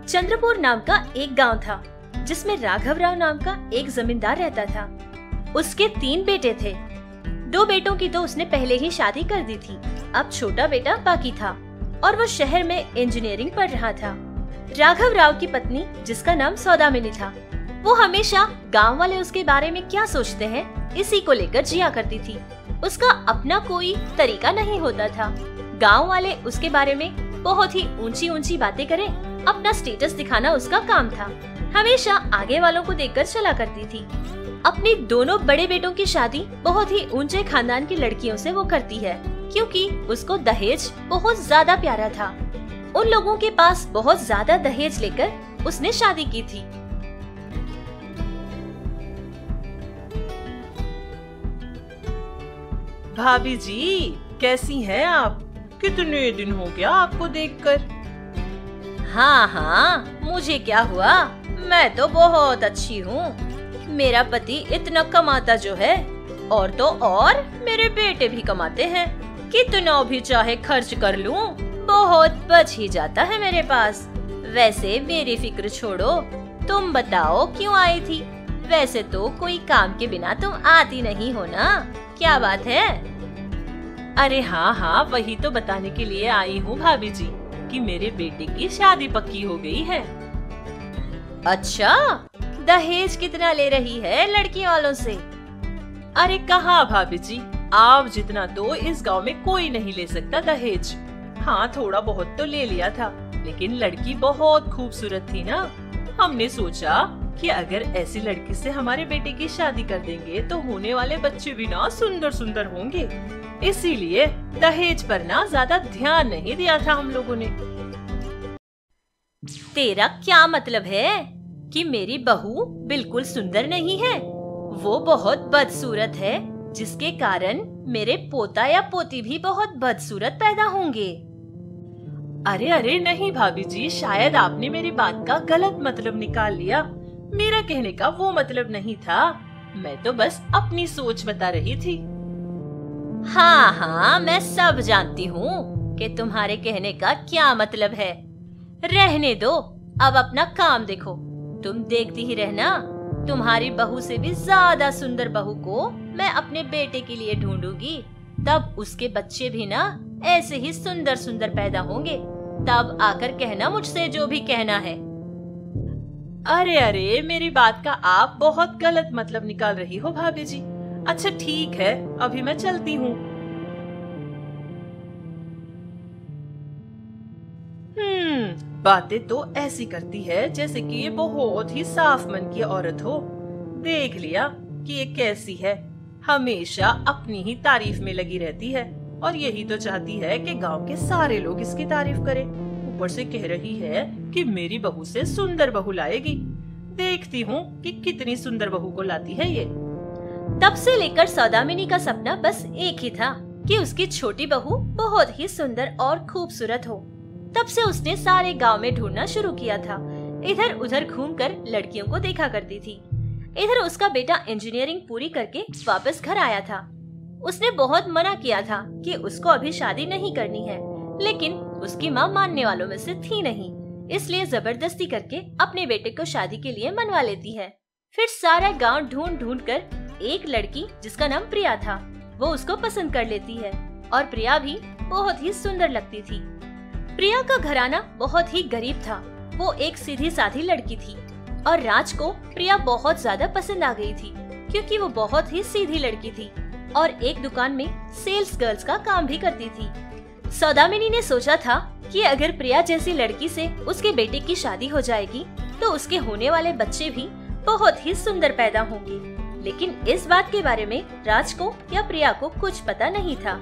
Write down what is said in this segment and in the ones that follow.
चंद्रपुर नाम का एक गांव था जिसमें राघव राव नाम का एक जमींदार रहता था। उसके 3 बेटे थे। 2 बेटों की तो उसने पहले ही शादी कर दी थी। अब छोटा बेटा बाकी था और वो शहर में इंजीनियरिंग पढ़ रहा था। राघव राव की पत्नी, जिसका नाम सौदामिनी था, वो हमेशा गांव वाले उसके बारे में क्या सोचते हैं इसी को लेकर जिया करती थी। उसका अपना कोई तरीका नहीं होता था। गांव वाले उसके बारे में बहुत ही ऊंची ऊंची बातें करें, अपना स्टेटस दिखाना उसका काम था। हमेशा आगे वालों को देखकर चला करती थी। अपनी दोनों बड़े बेटों की शादी बहुत ही ऊंचे खानदान की लड़कियों से वो करती है, क्योंकि उसको दहेज बहुत ज्यादा प्यारा था। उन लोगों के पास बहुत ज्यादा दहेज लेकर उसने शादी की थी। भाभी जी, कैसी हैं आप? कितने दिन हो गया आपको देखकर। हाँ हाँ, मुझे क्या हुआ, मैं तो बहुत अच्छी हूँ। मेरा पति इतना कमाता जो है, और तो और मेरे बेटे भी कमाते हैं। कितना भी चाहे खर्च कर लूँ, बहुत बच ही जाता है मेरे पास। वैसे मेरी फिक्र छोड़ो, तुम बताओ क्यों आई थी? वैसे तो कोई काम के बिना तुम आती नहीं हो ना, क्या बात है? अरे हाँ, वही तो बताने के लिए आई हूँ भाभी जी कि मेरे बेटे की शादी पक्की हो गई है। अच्छा, दहेज कितना ले रही है लड़की वालों से? अरे कहाँ भाभी जी, आप जितना तो इस गांव में कोई नहीं ले सकता दहेज। हाँ, थोड़ा बहुत तो ले लिया था, लेकिन लड़की बहुत खूबसूरत थी ना। हमने सोचा कि अगर ऐसी लड़की से हमारे बेटे की शादी कर देंगे तो होने वाले बच्चे भी ना सुंदर सुंदर होंगे। इसीलिए दहेज पर ना ज्यादा ध्यान नहीं दिया था हम लोगों ने। तेरा क्या मतलब है कि मेरी बहू बिल्कुल सुंदर नहीं है? वो बहुत बदसूरत है, जिसके कारण मेरे पोता या पोती भी बहुत बदसूरत पैदा होंगे। अरे नहीं भाभी जी, शायद आपने मेरी बात का गलत मतलब निकाल लिया। मेरा कहने का वो मतलब नहीं था। मैं तो बस अपनी सोच बता रही थी। हाँ, मैं सब जानती हूँ कि तुम्हारे कहने का क्या मतलब है। रहने दो, अब अपना काम देखो। तुम देखती ही रहना, तुम्हारी बहू से भी ज्यादा सुंदर बहू को मैं अपने बेटे के लिए ढूंढूंगी। तब उसके बच्चे भी ना ऐसे ही सुंदर सुंदर पैदा होंगे। तब आकर कहना मुझसे जो भी कहना है। अरे मेरी बात का आप बहुत गलत मतलब निकाल रही हो भाभी जी। अच्छा ठीक है, अभी मैं चलती हूँ। बातें तो ऐसी करती है जैसे कि ये बहुत ही साफ मन की औरत हो। देख लिया कि ये कैसी है, हमेशा अपनी ही तारीफ में लगी रहती है और यही तो चाहती है कि गांव के सारे लोग इसकी तारीफ करें। ऊपर से कह रही है कि मेरी बहू से सुंदर बहू लाएगी। देखती हूँ कि कितनी सुंदर बहू को लाती है ये। तब से लेकर सौदामिनी का सपना बस एक ही था कि उसकी छोटी बहू बहुत ही सुंदर और खूबसूरत हो। तब से उसने सारे गांव में ढूंढना शुरू किया था। इधर उधर घूमकर लड़कियों को देखा करती थी। इधर उसका बेटा इंजीनियरिंग पूरी करके वापस घर आया था। उसने बहुत मना किया था कि उसको अभी शादी नहीं करनी है, लेकिन उसकी माँ मानने वालों में से थी नहीं, इसलिए जबरदस्ती करके अपने बेटे को शादी के लिए मनवा लेती है। फिर सारा गांव ढूंढ ढूंढ कर एक लड़की, जिसका नाम प्रिया था, वो उसको पसंद कर लेती है और प्रिया भी बहुत ही सुंदर लगती थी। प्रिया का घराना बहुत ही गरीब था। वो एक सीधी साधी लड़की थी और राज को प्रिया बहुत ज्यादा पसंद आ गई थी, क्योंकि वो बहुत ही सीधी लड़की थी और एक दुकान में सेल्स गर्ल्स का काम भी करती थी। सौदामिनी ने सोचा था कि अगर प्रिया जैसी लड़की से उसके बेटे की शादी हो जाएगी तो उसके होने वाले बच्चे भी बहुत ही सुंदर पैदा होंगे। लेकिन इस बात के बारे में राज को या प्रिया को कुछ पता नहीं था।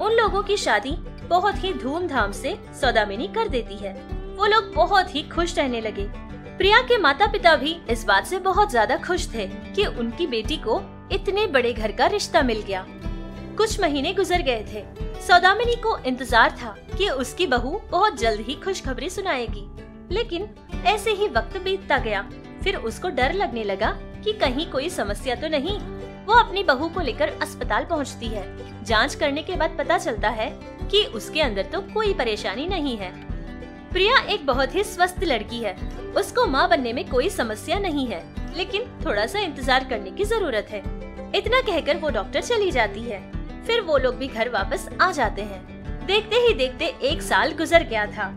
उन लोगों की शादी बहुत ही धूमधाम से सौदामिनी कर देती है। वो लोग बहुत ही खुश रहने लगे। प्रिया के माता पिता भी इस बात से बहुत ज्यादा खुश थे कि उनकी बेटी को इतने बड़े घर का रिश्ता मिल गया। कुछ महीने गुजर गए थे। सौदामिनी को इंतजार था कि उसकी बहू बहुत जल्द ही खुशखबरी सुनाएगी, लेकिन ऐसे ही वक्त बीतता गया। फिर उसको डर लगने लगा कि कहीं कोई समस्या तो नहीं। वो अपनी बहू को लेकर अस्पताल पहुंचती है। जांच करने के बाद पता चलता है कि उसके अंदर तो कोई परेशानी नहीं है। प्रिया एक बहुत ही स्वस्थ लड़की है। उसको माँ बनने में कोई समस्या नहीं है, लेकिन थोड़ा सा इंतजार करने की जरूरत है। इतना कहकर वो डॉक्टर चली जाती है। फिर वो लोग भी घर वापस आ जाते हैं। देखते ही देखते 1 साल गुजर गया था।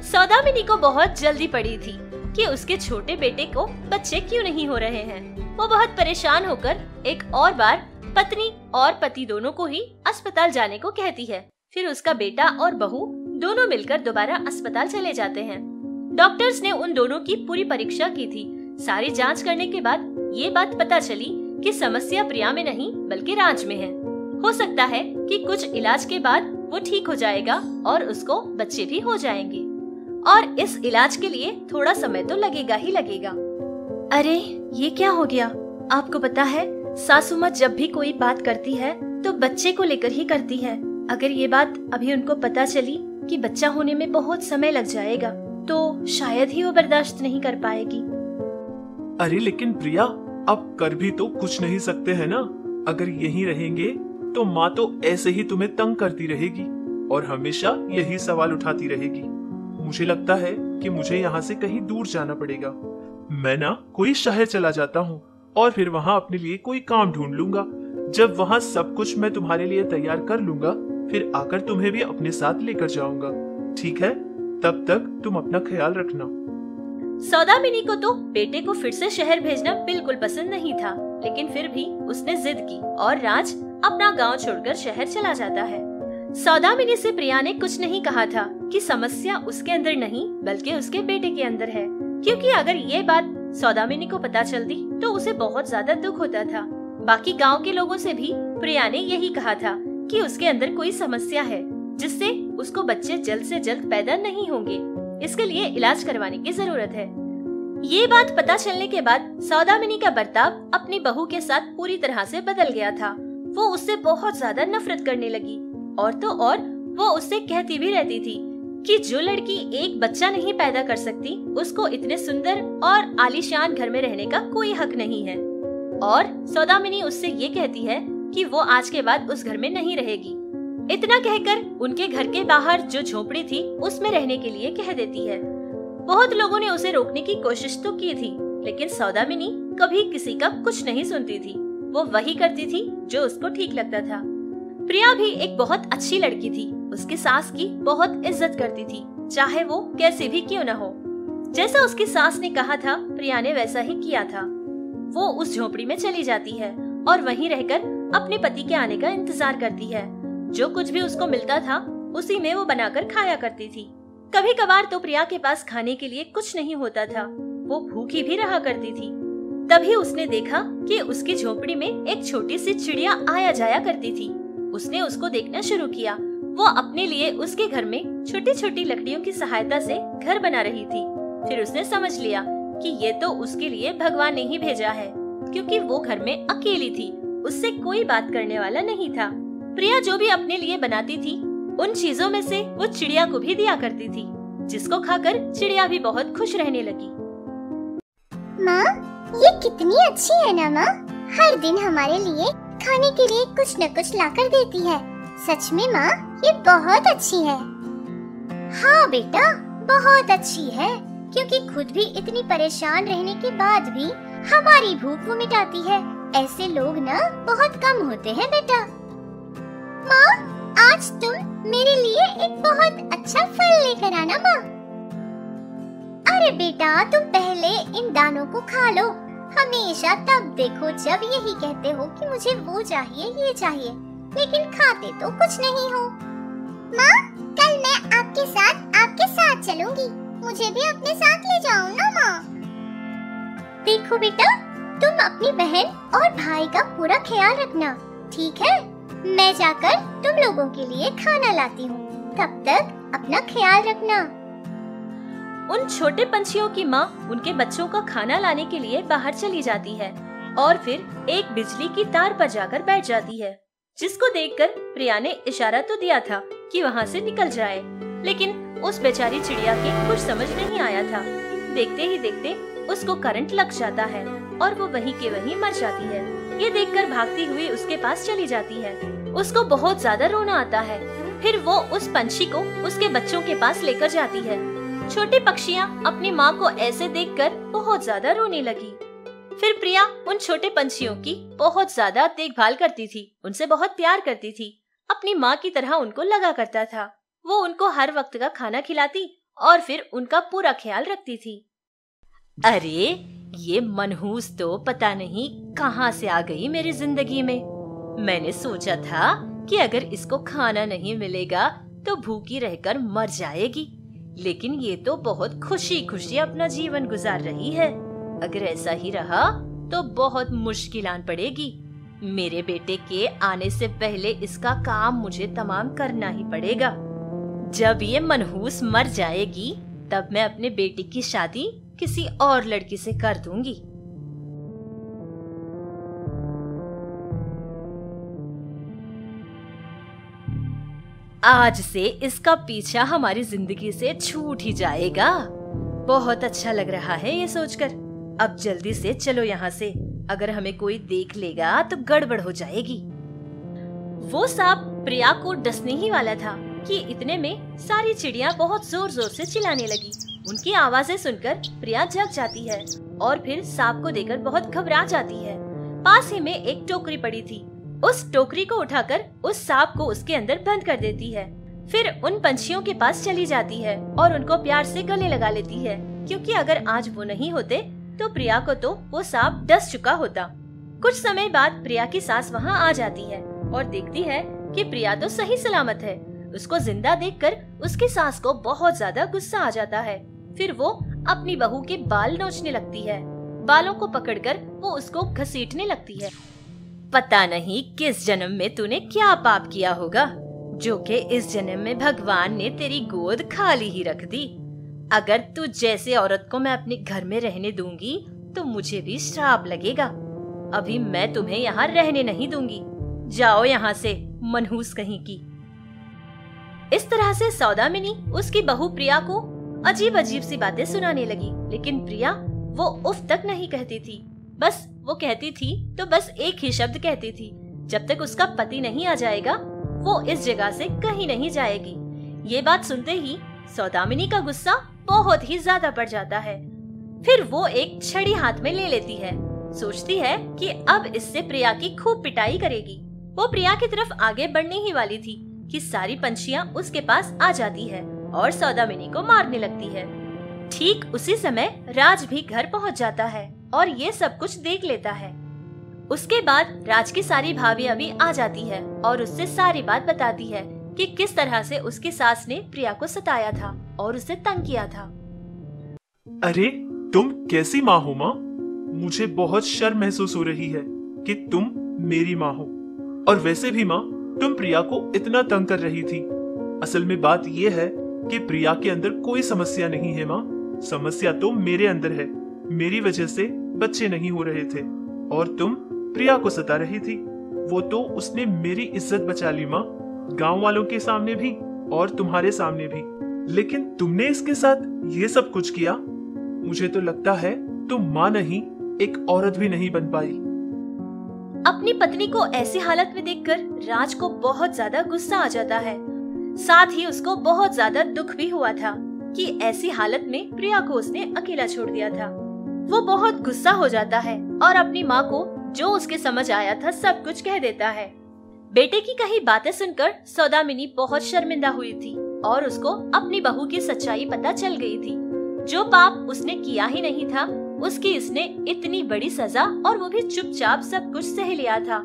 सौदामिनी को बहुत जल्दी पड़ी थी कि उसके छोटे बेटे को बच्चे क्यों नहीं हो रहे हैं। वो बहुत परेशान होकर एक और बार पत्नी और पति दोनों को ही अस्पताल जाने को कहती है। फिर उसका बेटा और बहू दोनों मिलकर दोबारा अस्पताल चले जाते हैं। डॉक्टर्स ने उन दोनों की पूरी परीक्षा की थी। सारी जांच करने के बाद ये बात पता चली कि समस्या प्रिया में नहीं बल्कि राज में है। हो सकता है कि कुछ इलाज के बाद वो ठीक हो जाएगा और उसको बच्चे भी हो जाएंगे, और इस इलाज के लिए थोड़ा समय तो लगेगा ही लगेगा। अरे ये क्या हो गया? आपको पता है, सासू माँ जब भी कोई बात करती है तो बच्चे को लेकर ही करती है। अगर ये बात अभी उनको पता चली कि बच्चा होने में बहुत समय लग जाएगा तो शायद ही वो बर्दाश्त नहीं कर पाएगी। अरे लेकिन प्रिया, अब कर भी तो कुछ नहीं सकते हैं ना। अगर यहीं रहेंगे तो माँ तो ऐसे ही तुम्हें तंग करती रहेगी और हमेशा यही सवाल उठाती रहेगी। मुझे लगता है कि मुझे यहाँ से कहीं दूर जाना पड़ेगा। मैं ना कोई शहर चला जाता हूँ और फिर वहाँ अपने लिए कोई काम ढूंढ लूंगा। जब वहाँ सब कुछ मैं तुम्हारे लिए तैयार कर लूंगा, फिर आकर तुम्हें भी अपने साथ लेकर जाऊंगा। ठीक है? तब तक तुम अपना ख्याल रखना। सौदामिनी को तो बेटे को फिर से शहर भेजना बिल्कुल पसंद नहीं था, लेकिन फिर भी उसने जिद की और राज अपना गांव छोड़कर शहर चला जाता है। सौदामिनी से प्रिया ने कुछ नहीं कहा था कि समस्या उसके अंदर नहीं बल्कि उसके बेटे के अंदर है, क्योंकि अगर ये बात सौदामिनी को पता चलती तो उसे बहुत ज्यादा दुख होता था। बाकी गांव के लोगों से भी प्रिया ने यही कहा था कि उसके अंदर कोई समस्या है जिससे उसको बच्चे जल्द से जल्द पैदा नहीं होंगे। इसके लिए इलाज करवाने की जरूरत है। ये बात पता चलने के बाद सौदामिनी का बर्ताव अपनी बहू के साथ पूरी तरह से बदल गया था। वो उससे बहुत ज्यादा नफरत करने लगी और तो और वो उससे कहती भी रहती थी कि जो लड़की एक बच्चा नहीं पैदा कर सकती उसको इतने सुंदर और आलीशान घर में रहने का कोई हक नहीं है। और सौदामिनी उससे ये कहती है कि वो आज के बाद उस घर में नहीं रहेगी। इतना कहकर उनके घर के बाहर जो झोपड़ी थी उसमें रहने के लिए कह देती है। बहुत लोगों ने उसे रोकने की कोशिश तो की थी, लेकिन सौदामिनी कभी किसी का कुछ नहीं सुनती थी। वो वही करती थी जो उसको ठीक लगता था। प्रिया भी एक बहुत अच्छी लड़की थी। उसकी सास की बहुत इज्जत करती थी, चाहे वो कैसे भी क्यों न हो। जैसा उसकी सास ने कहा था प्रिया ने वैसा ही किया था। वो उस झोपड़ी में चली जाती है और वहीं रहकर अपने पति के आने का इंतजार करती है। जो कुछ भी उसको मिलता था उसी में वो बनाकर खाया करती थी। कभी कभार तो प्रिया के पास खाने के लिए कुछ नहीं होता था, वो भूखी भी रहा करती थी। तभी उसने देखा कि उसकी झोपड़ी में एक छोटी सी चिड़िया आया जाया करती थी। उसने उसको देखना शुरू किया। वो अपने लिए उसके घर में छोटी छोटी लकड़ियों की सहायता से घर बना रही थी। फिर उसने समझ लिया कि ये तो उसके लिए भगवान ने ही भेजा है, क्योंकि वो घर में अकेली थी, उससे कोई बात करने वाला नहीं था। प्रिया जो भी अपने लिए बनाती थी उन चीजों में से वो चिड़िया को भी दिया करती थी, जिसको खाकर चिड़िया भी बहुत खुश रहने लगी। माँ, ये कितनी अच्छी है ना माँ। हर दिन हमारे लिए खाने के लिए कुछ न कुछ लाकर देती है। सच में माँ, ये बहुत अच्छी है। हाँ बेटा, बहुत अच्छी है, क्योंकि खुद भी इतनी परेशान रहने के बाद भी हमारी भूख वो मिटाती है। ऐसे लोग ना बहुत कम होते हैं बेटा। माँ, आज तुम मेरे लिए एक बहुत अच्छा फल लेकर आना माँ। अरे बेटा, तुम पहले इन दानों को खा लो। हमेशा तब देखो जब यही कहते हो कि मुझे वो चाहिए ये चाहिए, लेकिन खाते तो कुछ नहीं हो। माँ, कल मैं आपके साथ चलूंगी। मुझे भी अपने साथ ले जाओ ना माँ। देखो बेटा, तुम अपनी बहन और भाई का पूरा ख्याल रखना, ठीक है? मैं जाकर तुम लोगों के लिए खाना लाती हूँ। तब तक अपना ख्याल रखना। उन छोटे पंछियों की माँ उनके बच्चों का खाना लाने के लिए बाहर चली जाती है और फिर एक बिजली की तार पर जाकर बैठ जाती है, जिसको देखकर प्रिया ने इशारा तो दिया था कि वहाँ से निकल जाए, लेकिन उस बेचारी चिड़िया की कुछ समझ नहीं आया था। देखते ही देखते उसको करंट लग जाता है और वो वहीं के वहीं मर जाती है। ये देखकर भागती हुई उसके पास चली जाती है। उसको बहुत ज्यादा रोना आता है। फिर वो उस पंछी को उसके बच्चों के पास लेकर जाती है। छोटी पक्षियाँ अपनी माँ को ऐसे देखकर बहुत ज्यादा रोने लगी। फिर प्रिया उन छोटे पंछियों की बहुत ज्यादा देखभाल करती थी, उनसे बहुत प्यार करती थी, अपनी माँ की तरह उनको लगा करता था। वो उनको हर वक्त का खाना खिलाती और फिर उनका पूरा ख्याल रखती थी। अरे ये मनहूस तो पता नहीं कहाँ से आ गई मेरी जिंदगी में। मैंने सोचा था कि अगर इसको खाना नहीं मिलेगा तो भूखी रहकर मर जाएगी, लेकिन ये तो बहुत खुशी खुशी अपना जीवन गुजार रही है। अगर ऐसा ही रहा तो बहुत मुश्किल आन पड़ेगी। मेरे बेटे के आने से पहले इसका काम मुझे तमाम करना ही पड़ेगा। जब ये मनहूस मर जाएगी तब मैं अपने बेटे की शादी किसी और लड़की से कर दूंगी। आज से इसका पीछा हमारी जिंदगी से छूट ही जाएगा। बहुत अच्छा लग रहा है ये सोचकर। अब जल्दी से चलो यहाँ से, अगर हमें कोई देख लेगा तो गड़बड़ हो जाएगी। वो सांप प्रिया को डसने ही वाला था कि इतने में सारी चिड़िया बहुत जोर जोर से चिल्लाने लगी। उनकी आवाजें सुनकर प्रिया जग जाती है और फिर सांप को देखकर बहुत घबरा जाती है। पास ही में एक टोकरी पड़ी थी, उस टोकरी को उठाकर उस सांप को उसके अंदर बंद कर देती है। फिर उन पंछियों के पास चली जाती है और उनको प्यार से गले लगा लेती है, क्योंकि अगर आज वो नहीं होते तो प्रिया को तो वो सांप डस चुका होता। कुछ समय बाद प्रिया की सास वहाँ आ जाती है और देखती है कि प्रिया तो सही सलामत है। उसको जिंदा देखकर उसकी सास को बहुत ज्यादा गुस्सा आ जाता है। फिर वो अपनी बहू के बाल नोचने लगती है। बालों को पकड़कर वो उसको घसीटने लगती है। पता नहीं किस जन्म में तूने क्या पाप किया होगा, जो कि इस जन्म में भगवान ने तेरी गोद खाली ही रख दी। अगर तू जैसे औरत को मैं अपने घर में रहने दूंगी तो मुझे भी श्राप लगेगा। अभी मैं तुम्हें यहाँ रहने नहीं दूंगी। जाओ यहाँ से, मनहूस कहीं की। इस तरह से सौदामिनी उसकी बहू प्रिया को अजीब अजीब सी बातें सुनाने लगी, लेकिन प्रिया वो उफ तक नहीं कहती थी। बस वो कहती थी तो बस एक ही शब्द कहती थी, जब तक उसका पति नहीं आ जाएगा वो इस जगह से कहीं नहीं जाएगी। ये बात सुनते ही सौदामिनी का गुस्सा बहुत ही ज्यादा बढ़ जाता है। फिर वो एक छड़ी हाथ में ले लेती है। सोचती है कि अब इससे प्रिया की खूब पिटाई करेगी। वो प्रिया की तरफ आगे बढ़ने ही वाली थी कि सारी पंछियां उसके पास आ जाती है और सौदामिनी को मारने लगती है। ठीक उसी समय राज भी घर पहुंच जाता है और ये सब कुछ देख लेता है। उसके बाद राज की सारी भाभियां भी आ जाती है और उससे सारी बात बताती है कि किस तरह से उसकी सास ने प्रिया को सताया था और उसे तंग किया था। अरे तुम कैसी माँ हो माँ? मुझे बहुत शर्म महसूस हो रही है कि तुम मेरी माँ हो। और वैसे भी माँ, तुम प्रिया को इतना तंग कर रही थी। असल में बात ये है कि प्रिया के अंदर कोई समस्या नहीं है माँ। समस्या तो मेरे अंदर है। मेरी वजह से बच्चे नहीं हो रहे थे और तुम प्रिया को सता रही थी। वो तो उसने मेरी इज्जत बचा ली माँ, गांव वालों के सामने भी और तुम्हारे सामने भी। लेकिन तुमने इसके साथ ये सब कुछ किया। मुझे तो लगता है तुम माँ नहीं, एक औरत भी नहीं बन पाई। अपनी पत्नी को ऐसी हालत में देखकर राज को बहुत ज्यादा गुस्सा आ जाता है। साथ ही उसको बहुत ज्यादा दुख भी हुआ था कि ऐसी हालत में प्रिया को उसने अकेला छोड़ दिया था। वो बहुत गुस्सा हो जाता है और अपनी माँ को जो उसके समझ आया था सब कुछ कह देता है। बेटे की कही बातें सुनकर सौदामिनी बहुत शर्मिंदा हुई थी और उसको अपनी बहू की सच्चाई पता चल गई थी। जो पाप उसने किया ही नहीं था, उसकी इसने इतनी बड़ी सजा और वो भी चुपचाप सब कुछ सह लिया था।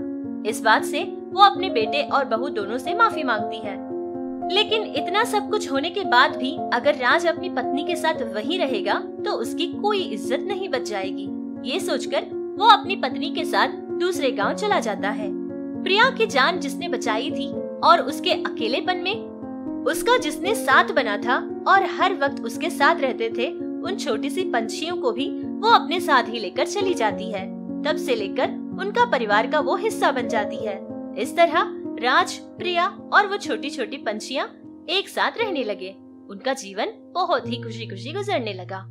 इस बात से वो अपने बेटे और बहू दोनों से माफी मांगती है। लेकिन इतना सब कुछ होने के बाद भी अगर राज अपनी पत्नी के साथ वहीं रहेगा तो उसकी कोई इज्जत नहीं बच जाएगी। ये सोचकर वो अपनी पत्नी के साथ दूसरे गांव चला जाता है। प्रिया की जान जिसने बचाई थी और उसके अकेलेपन में उसका जिसने साथ बना था और हर वक्त उसके साथ रहते थे, उन छोटी सी पंछियों को भी वो अपने साथ ही लेकर चली जाती है। तब से लेकर उनका परिवार का वो हिस्सा बन जाती है। इस तरह राज, प्रिया और वो छोटी छोटी पंछियां एक साथ रहने लगे। उनका जीवन बहुत ही खुशी खुशी गुजरने लगा।